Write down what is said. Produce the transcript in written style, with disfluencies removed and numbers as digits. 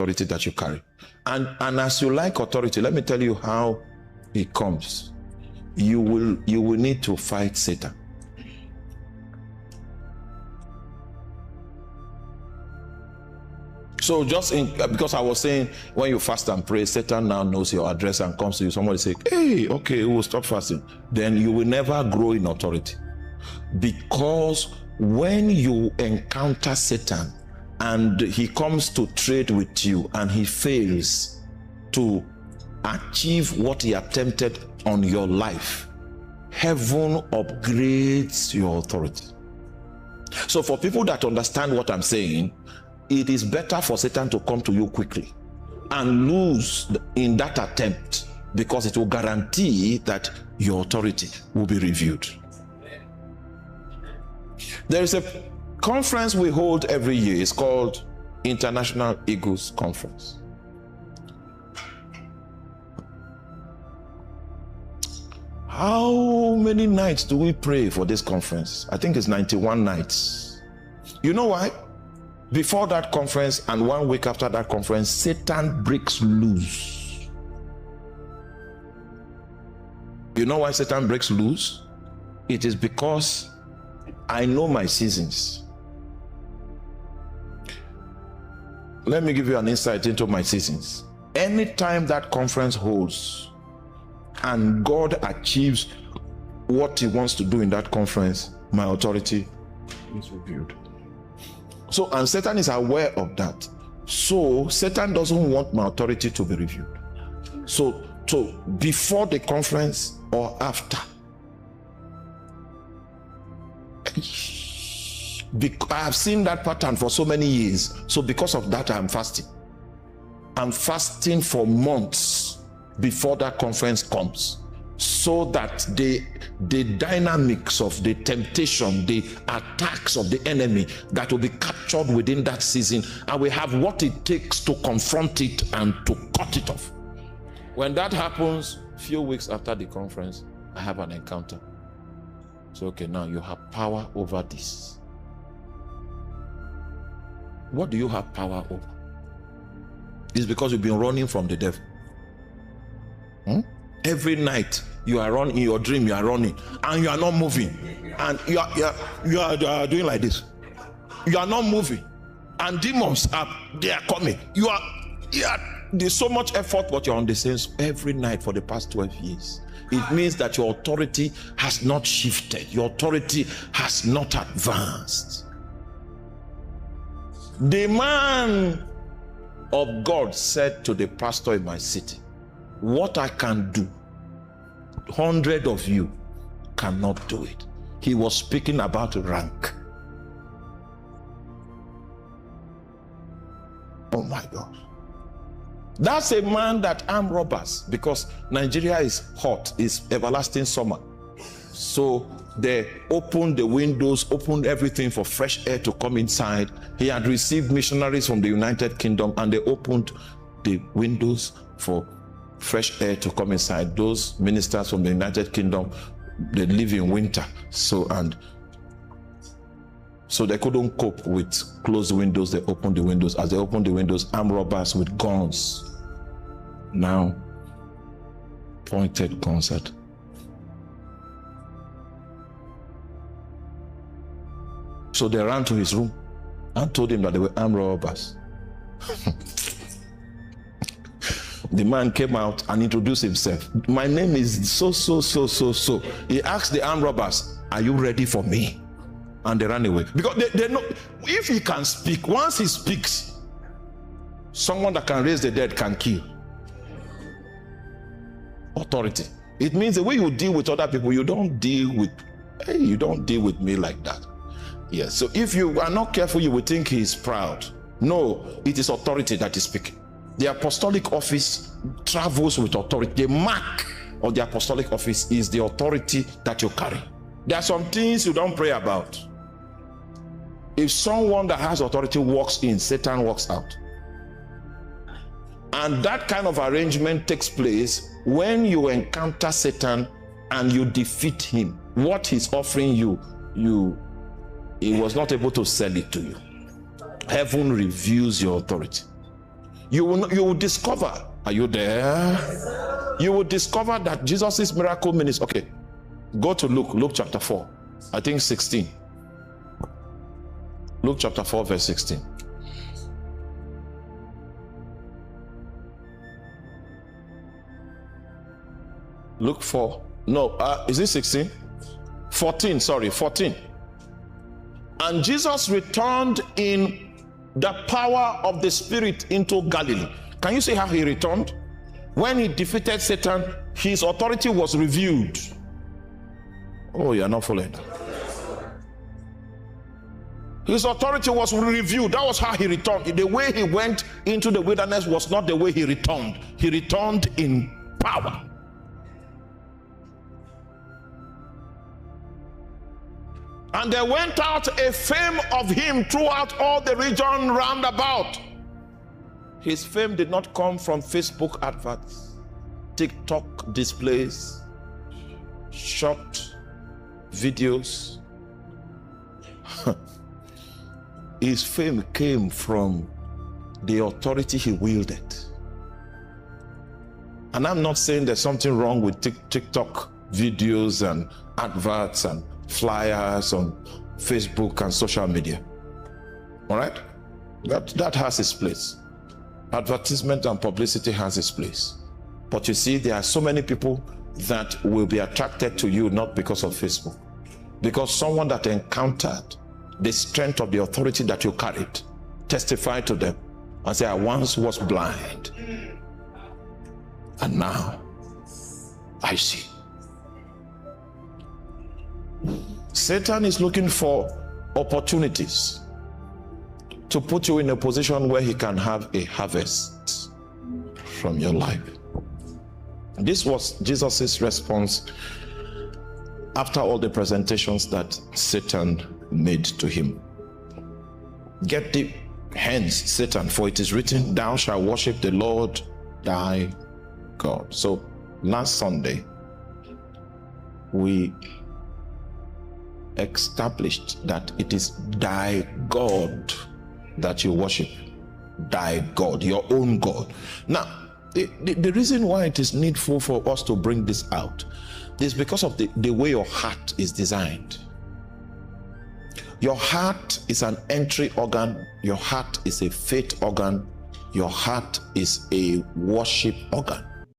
authority that you carry. And as you like authority, let me tell you how it comes. You will need to fight Satan. So because I was saying, when you fast and pray, Satan now knows your address and comes to you. Somebody say, hey, okay, we'll stop fasting. Then you will never grow in authority. Because when you encounter Satan and he comes to trade with you and he fails to achieve what he attempted on your life, heaven upgrades your authority. So for people that understand what I'm saying, it is better for Satan to come to you quickly and lose in that attempt, because it will guarantee that your authority will be reviewed. There is a conference we hold every year. It's called International Eagles Conference. How many nights do we pray for this conference? I think it's 91 nights. You know why? Before that conference and 1 week after that conference, Satan breaks loose. You know why Satan breaks loose? It is because I know my seasons. Let me give you an insight into my seasons. Anytime that conference holds and God achieves what he wants to do in that conference, my authority is reviewed. So, and Satan is aware of that. So Satan doesn't want my authority to be reviewed. So before the conference or after, I have seen that pattern for so many years. So because of that, I'm fasting. I'm fasting for months before that conference comes, so that the dynamics of the temptation, the attacks of the enemy that will be captured within that season, and we have what it takes to confront it and to cut it off. When that happens, a few weeks after the conference, I have an encounter. So, okay, now you have power over this. What do you have power over? It's because you've been running from the devil. Every night you are running, in your dream you are running and you are not moving, and you are doing like this. You are not moving, and demons they are coming. There's so much effort, but you're on the same every night for the past 12 years. It means that your authority has not shifted. Your authority has not advanced. The man of God said to the pastor in my city, what I can do, 100 of you cannot do it. He was speaking about rank. Oh my God. That's a man that armed robbers, because Nigeria is hot, it's everlasting summer. So they opened the windows, opened everything for fresh air to come inside. He had received missionaries from the United Kingdom, and they opened the windows for fresh air to come inside. Those ministers from the United Kingdom, they live in winter, so they couldn't cope with closed windows. They opened the windows. As they opened the windows, armed robbers with guns now pointed guns at. So they ran to his room and told him that they were armed robbers. The man came out and introduced himself. My name is so. He asked the armed robbers, are you ready for me? And they ran away. Because they know, if he can speak, once he speaks, someone that can raise the dead can kill. Authority. It means the way you deal with other people, you don't deal with me like that. Yes. So if you are not careful, you will think he is proud. No, it is authority that is speaking. The apostolic office travels with authority. The mark of the apostolic office is the authority that you carry. There are some things you don't pray about. If someone that has authority walks in, Satan walks out. And that kind of arrangement takes place when you encounter Satan and you defeat him. What he's offering you, he was not able to sell it to you. Heaven reviews your authority. you will discover, are you there? You will discover that Jesus' miracle ministry. Okay, go to Luke chapter 4, I think 16. Luke chapter 4 verse 16. Luke 4, no, is it 16? 14, sorry, 14. And Jesus returned in the power of the Spirit into Galilee. Can you see how he returned? When he defeated Satan, his authority was reviewed. Oh, you are not following. His authority was reviewed. That was how he returned. The way he went into the wilderness was not the way he returned. He returned in power. And there went out a fame of him throughout all the region round about. His fame did not come from Facebook adverts, TikTok displays, short videos. His fame came from the authority he wielded. And I'm not saying there's something wrong with TikTok videos and adverts and flyers on Facebook and social media. All right? That has its place. Advertisement and publicity has its place. But you see, there are so many people that will be attracted to you not because of Facebook. Because someone that encountered the strength of the authority that you carried testified to them and say, I once was blind, and now I see. Satan is looking for opportunities to put you in a position where he can have a harvest from your life. This was Jesus' response after all the presentations that Satan made to him. Get thee hence, Satan, for it is written, thou shalt worship the Lord thy God. So last Sunday, we established that it is thy God that you worship. Thy God, your own God. Now, the reason why it is needful for us to bring this out is because of the way your heart is designed. Your heart is an entry organ. Your heart is a faith organ. Your heart is a worship organ.